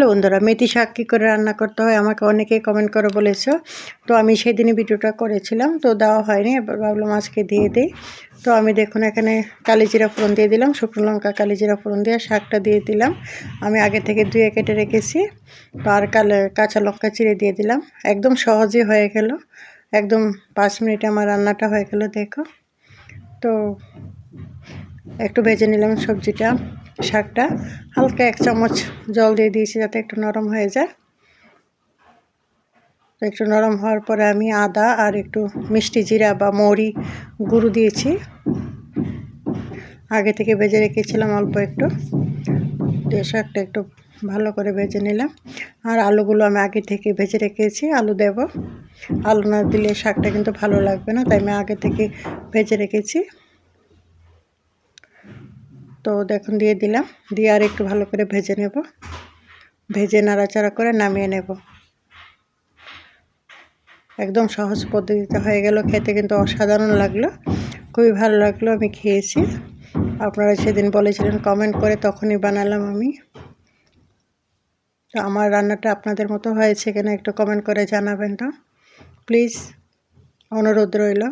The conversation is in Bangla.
হ্যালো বন্ধুরা, মেথি শাক কী করে রান্না করতে হয় আমাকে অনেকেই কমেন্ট করে বলেছো। তো আমি সেদিনই ভিডিওটা করেছিলাম, তো দেওয়া হয়নি, এবার ভাবলাম আজকে দিয়ে দিই। তো আমি দেখুন এখানে কালিজিরা ফোড়ন দিয়ে দিলাম, শুকনো লঙ্কা কালিজিরা ফোড়ন দিয়ে শাকটা দিয়ে দিলাম। আমি আগে থেকে ধুয়ে কেটে রেখেছি। তো আর কাঁচা লঙ্কা চিড়ে দিয়ে দিলাম। একদম সহজেই হয়ে গেল, একদম 5 মিনিটে আমার রান্নাটা হয়ে গেল। দেখো, তো একটু ভেজে নিলাম সবজিটা, শাকটা হালকা 1 চামচ জল দিয়ে দিয়েছি যাতে একটু নরম হয়ে যায়। তো একটু নরম হওয়ার পরে আমি আদা আর একটু মিষ্টি জিরা বা মৌরি গুঁড়ো দিয়েছি, আগে থেকে ভেজে রেখেছিলাম অল্প একটু। দিয়ে শাকটা একটু ভালো করে ভেজে নিলাম। আর আলুগুলো আমি আগে থেকে ভেজে রেখেছি, আলু দেব। আলু না দিলে শাকটা কিন্তু ভালো লাগবে না, তাই আমি আগে থেকে ভেজে রেখেছি। তো দেখুন দিয়ে দিলাম, দিয়ে আর একটু ভালো করে ভেজে নেব, ভেজে নাড়াচাড়া করে নামিয়ে নেব। একদম সহজ পদ্ধতিতে হয়ে গেল, খেতে কিন্তু অসাধারণ লাগলো, খুবই ভালো লাগলো। আমি খেয়েছি, আপনারা সেদিন বলেছিলেন কমেন্ট করে, তখনই বানালাম আমি। তো আমার রান্নাটা আপনাদের মতো হয়েছে কিনা একটু কমেন্ট করে জানাবেন, তো প্লিজ অনুরোধ রইল।